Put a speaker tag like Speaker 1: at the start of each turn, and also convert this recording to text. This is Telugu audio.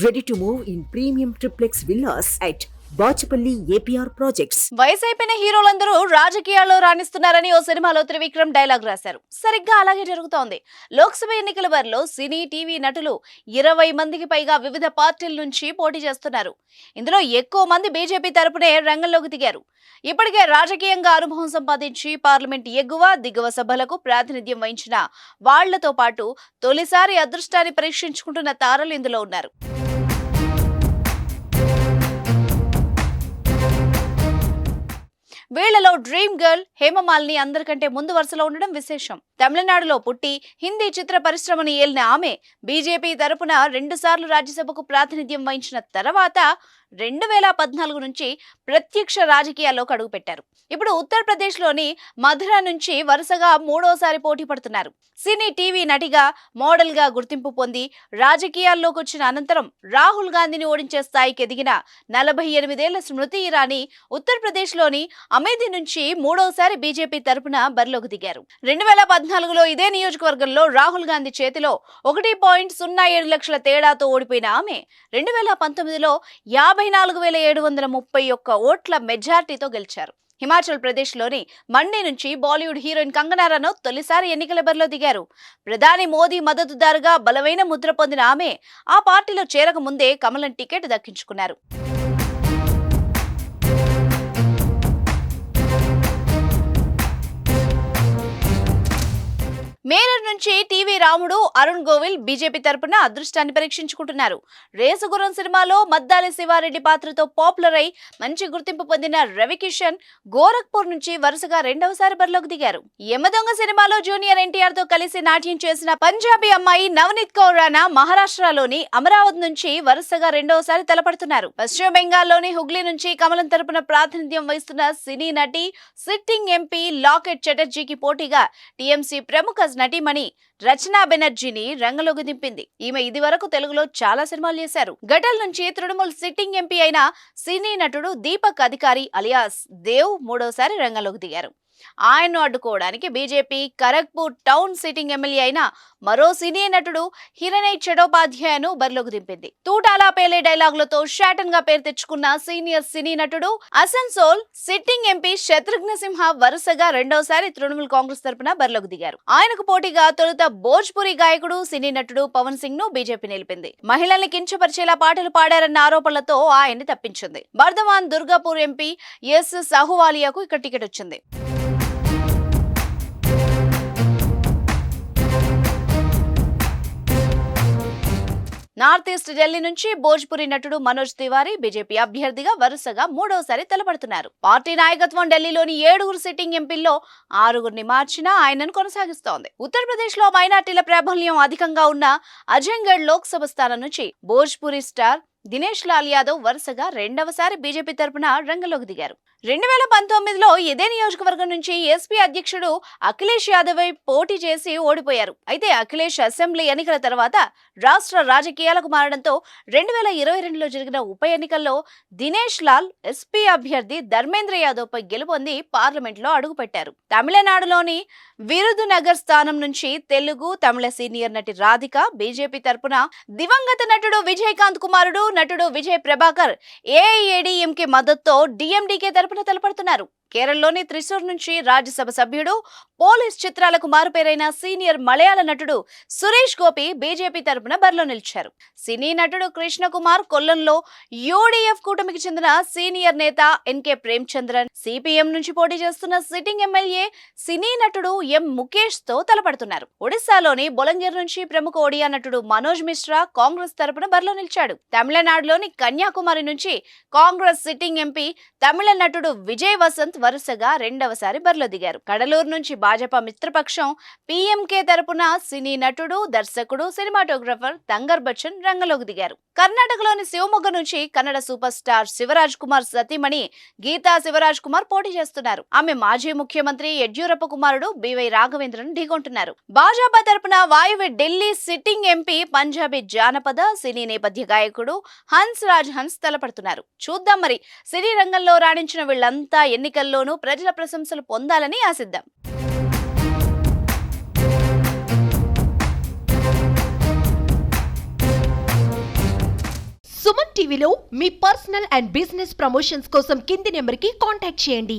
Speaker 1: Ready to move in premium triplex villas at Bachupally APR projects.
Speaker 2: వయసు అయిపోయిన హీరోలందరూ రాజకీయాల్లో రాణిస్తున్నారని ఓ సినిమాలో త్రివిక్రమ్ డైలాగ్ రాశారు. సరిగ్గా అలాగే జరుగుతోంది. లోక్సభ ఎన్నికల బరిలో సినీ, టీవీ నటులు 20 మందికి పైగా వివిధ పార్టీల నుంచి పోటీ చేస్తున్నారు. ఇందులో ఎక్కువ మంది బీజేపీ తరపునే రంగంలోకి దిగారు. ఇప్పటికే రాజకీయంగా అనుభవం సంపాదించి పార్లమెంట్ ఎగువ, దిగువ సభలకు ప్రాతినిధ్యం వహించిన వాళ్లతో పాటు తొలిసారి అదృష్టాన్ని పరీక్షించుకుంటున్న తారలు ఇందులో ఉన్నారు. వీళ్లలో డ్రీమ్ గర్ల్ హేమమాలిని అందరికంటే ముందు వరుసలో ఉండడం విశేషం. తమిళనాడులో పుట్టి హిందీ చిత్ర పరిశ్రమను ఏలిన ఆమె బీజేపీ తరపున 2 సార్లు రాజ్యసభకు ప్రాతినిధ్యం వహించిన తర్వాత 2014 నుంచి ప్రత్యక్ష రాజకీయాల్లోకి అడుగుపెట్టారు. ఇప్పుడు ఉత్తరప్రదేశ్లోని మధుర నుంచి వరుసగా 3వసారి పోటీ పడుతున్నారు. సినీ, టీవీ నటిగా, మోడల్గా గుర్తింపు పొంది రాజకీయాల్లోకి వచ్చిన అనంతరం రాహుల్ గాంధీని ఓడించే స్థాయికి ఎదిగిన 48 ఏళ్ల స్మృతి ఇరానీ ఉత్తరప్రదేశ్లోని అమేథీ నుంచి 3వసారి బీజేపీ తరపున బరిలోకి దిగారు. 2014లో ఇదే నియోజకవర్గంలో రాహుల్ గాంధీ చేతిలో 1.07 లక్షల తేడాతో ఓడిపోయిన ఆమె 2019లో 54,731 ఓట్ల మెజార్టీతో గెలిచారు. హిమాచల్ ప్రదేశ్లోని మండి నుంచి బాలీవుడ్ హీరోయిన్ కంగనా రనౌత్ తొలిసారి ఎన్నికల బరిలో దిగారు. ప్రధాని మోదీ మద్దతుదారుగా బలమైన ముద్ర పొందిన ఆమె ఆ పార్టీలో చేరక ముందే కమలం టికెట్ దక్కించుకున్నారు. మేరర్ నుంచి టీవీ రాముడు, అరుణ్ గోవిల్ బీజేపీ తరపున అదృష్టాన్ని పరీక్షించుకుంటున్నారు. రేసుగుర్రం సినిమాలో మద్దాలి శివారెడ్డి పాత్రతో పాపులర్ అయి మంచి గుర్తింపు పొందిన రవికిషన్ గోరఖ్పూర్ నుంచి వరుసగా 2వసారి బరిలోకి దిగారు. యమదొంగ సినిమాలో జూనియర్ ఎన్టీఆర్ తో కలిసి నాట్యం చేసిన పంజాబీ అమ్మాయి నవనీత్ కౌర్ రాణా మహారాష్ట్రలోని అమరావతి నుంచి వరుసగా 2వసారి తలపడుతున్నారు. పశ్చిమ బెంగాల్లోని హుగ్లీ నుంచి కమలం తరపున ప్రాతినిధ్యం వహిస్తున్న సినీ నటి, సిట్టింగ్ ఎంపీ లాకెట్ చటర్జీకి పోటీగా టీఎంసీ ప్రముఖ నటిమణి రచనా బెనర్జీని రంగంలోకి దింపింది. ఈమె ఇది వరకు తెలుగులో చాలా సినిమాలు చేశారు. గటల్ నుంచి తృణమూల్ సిట్టింగ్ ఎంపీ అయిన సినీ నటుడు దీపక్ అధికారి అలియాస్ దేవ్ 3వసారి రంగంలోకి దిగారు. ఆయన్ను అడ్డుకోవడానికి BJP Kharagpur town sitting MLA అయిన మరో సినీ నటుడు హిరణయ్ చటోపాధ్యాయను బరిలోకి దింపింది. తూటాలా పేలే డైలాగులతో షాటన్ గా పేరు తెచ్చుకున్న సీనియర్ సినీ నటుడు అసన్సోల్ సిట్టింగ్ ఎంపీ శత్రుఘ్న సింహ వరుసగా 2వసారి తృణమూల్ కాంగ్రెస్ తరపున బరిలోకి దిగారు. ఆయనకు పోటీగా తొలుత భోజ్పురి గాయకుడు, సినీ నటుడు పవన్ సింగ్ ను బీజేపీ నిలిపింది. మహిళల్ని కించపరిచేలా పాటలు పాడారన్న ఆరోపణలతో ఆయన్ని తప్పించింది. బర్ధమాన్ దుర్గాపూర్ ఎంపీ ఎస్ సహువాలియాకు ఇక్కడ టికెట్ వచ్చింది. నార్త్ ఈస్ట్ ఢిల్లీ నుంచి భోజ్పురి నటుడు మనోజ్ తివారీ బీజేపీ అభ్యర్థిగా వరుసగా 3వసారి తలపడుతున్నారు. పార్టీ నాయకత్వం ఢిల్లీలోని 7 సిట్టింగ్ ఎంపీల్లో 6 మార్చినా ఆయనను కొనసాగిస్తోంది. ఉత్తరప్రదేశ్ లో మైనార్టీల ప్రాబల్యం అధికంగా ఉన్న అజంగఢ్ లోక్సభ స్థానం నుంచి భోజ్పురి స్టార్ దినేష్ లాల్ యాదవ్ వరుసగా 2వసారి బీజేపీ తరపున రంగంలోకి దిగారు. 2019లో ఇదే నియోజకవర్గం నుంచి ఎస్పీ అధ్యక్షుడు అఖిలేష్ యాదవ్ పోటీ చేసి ఓడిపోయారు. అయితే అఖిలేష్ అసెంబ్లీ ఎన్నికల తర్వాత రాష్ట్ర రాజకీయాలకు మారడంతో 2022లో జరిగిన ఉప ఎన్నికల్లో దినేష్ లాల్ ఎస్పీ అభ్యర్థి ధర్మేంద్ర యాదవ్ పై గెలుపొంది పార్లమెంట్ లో అడుగుపెట్టారు. తమిళనాడులోని విరుదునగర్ స్థానం నుంచి తెలుగు, తమిళ సీనియర్ నటి రాధిక బీజేపీ తరపున, దివంగత నటుడు విజయకాంత్ కుమారుడు నటుడు విజయ్ ప్రభాకర్ ఏఐఏడీఎంకే మద్దతుతో డిఎండికే తరపున తలపడుతున్నారు. కేరళలోని త్రిశూర్ నుంచి రాజ్యసభ సభ్యుడు, పోలీస్ చిత్రాలకు మారుపేరైన సీనియర్ మలయాళ నటుడు సురేష్ గోపి బీజేపీ తరపున బరిలో నిలిచారు. సినీ నటుడు కృష్ణ కుమార్ కొల్లంలో యూడీఎఫ్ కూటమికి చెందిన సీనియర్ నేత ఎన్కే ప్రేమచంద్రన్, సిపిఎం నుంచి పోటీ చేస్తున్న సిట్టింగ్ ఎమ్మెల్యే సినీ నటుడు ఎం ముఖేష్ తో తలపడుతున్నారు. ఒడిశాలోని బొలంగిర్ నుంచి ప్రముఖ ఒడియా నటుడు మనోజ్ మిశ్రా కాంగ్రెస్ తరపున బరిలో నిలిచాడు. తమిళనాడులోని కన్యాకుమారి నుంచి కాంగ్రెస్ సిట్టింగ్ ఎంపీ తమిళ నటుడు విజయ్ వసంత్ వరుసగా 2వసారి బరిలో దిగారు. కడలూరు నుంచి భాజపా మిత్రపక్షం పీఎంకే తరపున సినీ నటుడు, దర్శకుడు, సినిమాటోగ్రఫర్ తంగర్ బచ్చన్ రంగంలోకి దిగారు. కర్ణాటకలోని శివమొగ్గ నుంచి కన్నడ సూపర్ స్టార్ శివరాజ్ కుమార్ సతీమణి గీతా శివరాజ్ కుమార్ పోటీ చేస్తున్నారు. ఆమె మాజీ ముఖ్యమంత్రి యడ్యూరప్ప కుమారుడు బివై రాఘవేంద్రన్ ఢీకొంటున్నారు. భాజపా తరపున వాయువ్య ఢిల్లీ సిట్టింగ్ ఎంపీ పంజాబీ జానపద సినీ నేపథ్య గాయకుడు హన్స్ రాజ్ హన్స్ తలపడుతున్నారు. చూద్దాం మరి సినీ రంగంలో రాణించిన వీళ్లంతా ఎన్నికల్లోనూ ప్రజల ప్రశంసలు పొందాలని ఆశిద్దాం.
Speaker 3: సుమన్ టీవీలో మీ పర్సనల్ అండ్ బిజినెస్ ప్రమోషన్స్ కోసం కింది నెంబర్కి కాంటాక్ట్ చేయండి.